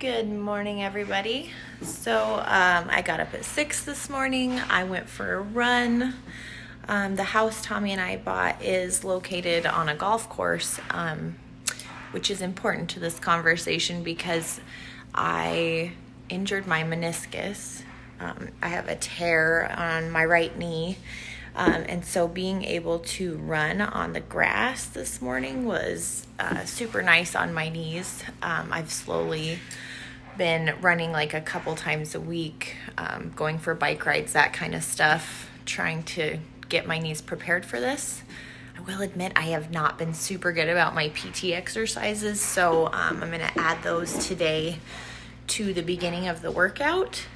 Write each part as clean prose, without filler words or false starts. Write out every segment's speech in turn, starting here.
Good morning, everybody. So I got up at 6 this morning. I went for a run. The house Tommy and I bought is located on a golf course, which is important to this conversation because I injured my meniscus. I have a tear on my right knee. And so being able to run on the grass this morning was super nice on my knees. I've slowly been running like a couple times a week, going for bike rides, that kind of stuff, trying to get my knees prepared for this. I will admit I have not been super good about my PT exercises, so I'm going to add those today to the beginning of the workout.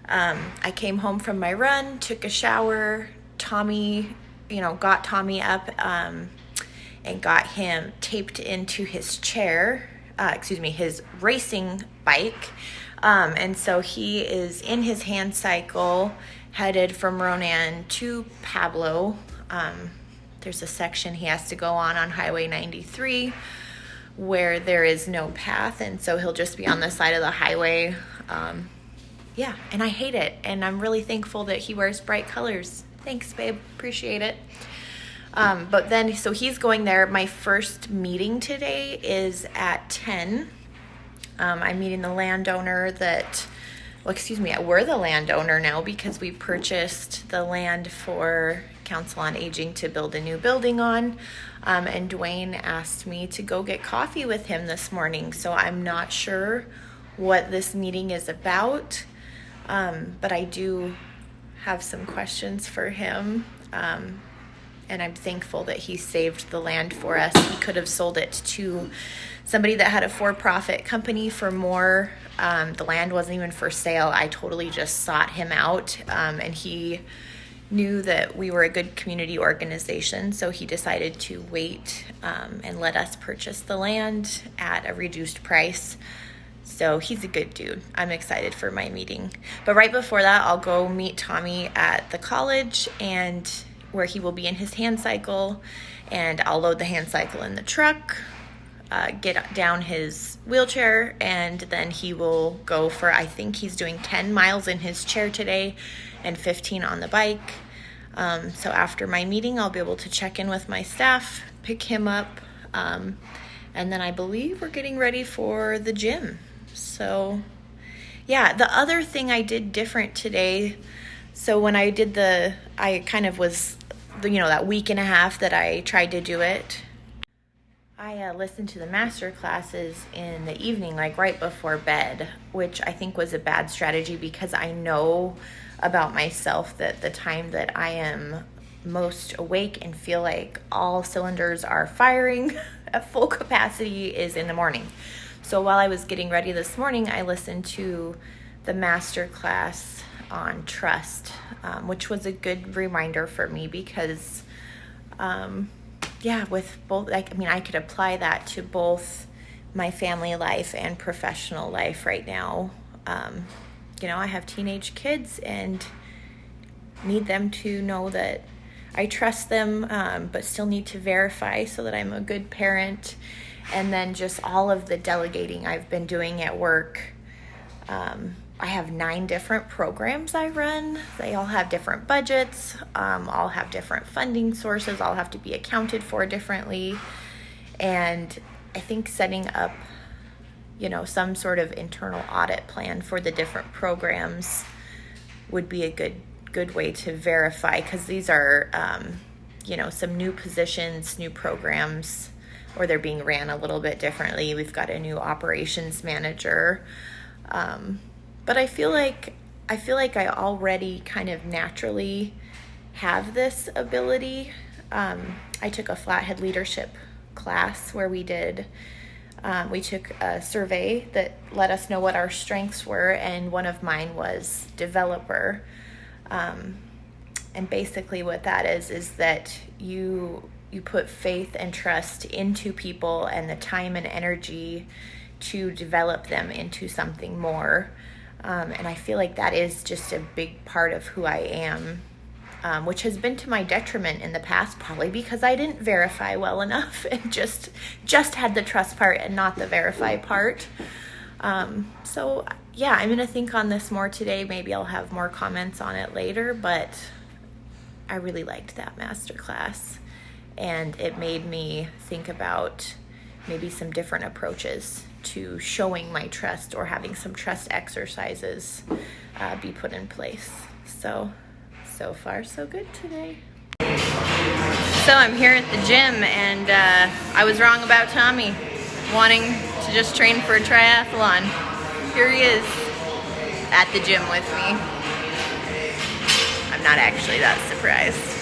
I came home from my run, took a shower. Tommy, got Tommy up and got him taped into his chair, his racing bike. And so he is in his hand cycle headed from Ronan to Pablo. There's a section he has to go on Highway 93 where there is no path. And so he'll just be on the side of the highway. And I hate it. And I'm really thankful that he wears bright colors. Thanks, babe. Appreciate it. So he's going there. My first meeting today is at 10. I'm meeting the landowner we're the landowner now because we purchased the land for Council on Aging to build a new building on. And Dwayne asked me to go get coffee with him this morning. So I'm not sure what this meeting is about, but I do have some questions for him, and I'm thankful that he saved the land for us. He could have sold it to somebody that had a for-profit company for more. The land wasn't even for sale. I totally just sought him out, and he knew that we were a good community organization, so he decided to wait and let us purchase the land at a reduced price. So he's a good dude. I'm excited for my meeting. But right before that, I'll go meet Tommy at the college and where he will be in his hand cycle. And I'll load the hand cycle in the truck, get down his wheelchair, and then he will go for, I think he's doing 10 miles in his chair today and 15 on the bike. So after my meeting, I'll be able to check in with my staff, pick him up, and then I believe we're getting ready for the gym. So, the other thing I did different today, so when I did I kind of was, that week and a half that I tried to do it, I listened to the master classes in the evening, like right before bed, which I think was a bad strategy because I know about myself that the time that I am most awake and feel like all cylinders are firing at full capacity is in the morning. So while I was getting ready this morning, I listened to the master class on trust, which was a good reminder for me because, with both, I could apply that to both my family life and professional life right now. I have teenage kids and need them to know that I trust them, but still need to verify so that I'm a good parent. And then just all of the delegating I've been doing at work. I have 9 different programs I run. They all have different budgets, all have different funding sources, all have to be accounted for differently. And I think setting up, some sort of internal audit plan for the different programs would be a good way to verify, because these are, some new positions, new programs, or they're being ran a little bit differently. We've got a new operations manager. But I feel like I already kind of naturally have this ability. I took a flathead leadership class where we took a survey that let us know what our strengths were, and one of mine was developer. And basically what that is that you put faith and trust into people and the time and energy to develop them into something more. And I feel like that is just a big part of who I am, which has been to my detriment in the past, probably because I didn't verify well enough and just had the trust part and not the verify part. So yeah, I'm gonna think on this more today. Maybe I'll have more comments on it later, but I really liked that masterclass, and it made me think about maybe some different approaches to showing my trust, or having some trust exercises be put in place. So far so good today. So I'm here at the gym, and I was wrong about Tommy wanting to just train for a triathlon. Here he is at the gym with me. I'm not actually that surprised.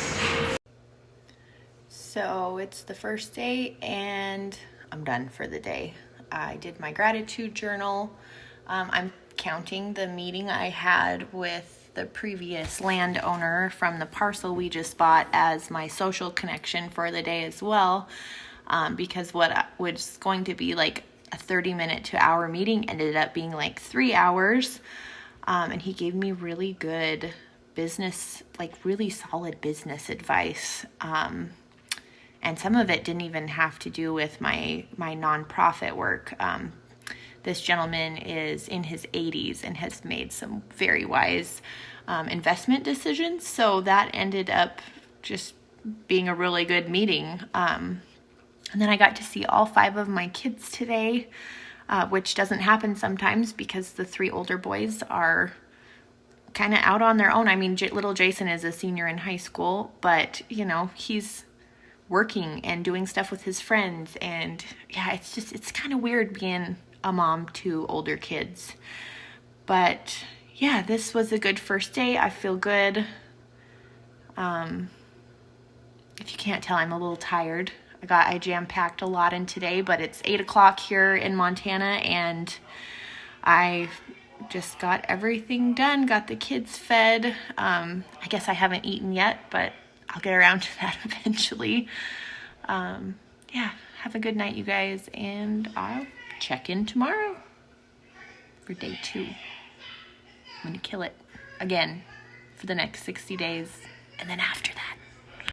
So it's the first day and I'm done for the day. I did my gratitude journal. I'm counting the meeting I had with the previous landowner from the parcel we just bought as my social connection for the day as well, because what was going to be like a 30-minute to hour meeting ended up being like 3 hours, and he gave me really good business, like really solid business advice, and some of it didn't even have to do with my nonprofit work. This gentleman is in his 80s and has made some very wise investment decisions. So that ended up just being a really good meeting. And then I got to see all 5 of my kids today, which doesn't happen sometimes because the 3 older boys are kind of out on their own. I mean, little Jason is a senior in high school, but you know, he's working and doing stuff with his friends. And yeah, it's kind of weird being a mom to older kids. But yeah, this was a good first day. I feel good. If you can't tell, I'm a little tired. I jam-packed a lot in today, but it's 8 o'clock here in Montana, and I just got everything done, got the kids fed. I guess I haven't eaten yet, but I'll get around to that eventually. Yeah, have a good night, you guys, and I'll check in tomorrow for day 2. I'm gonna kill it again for the next 60 days, and then after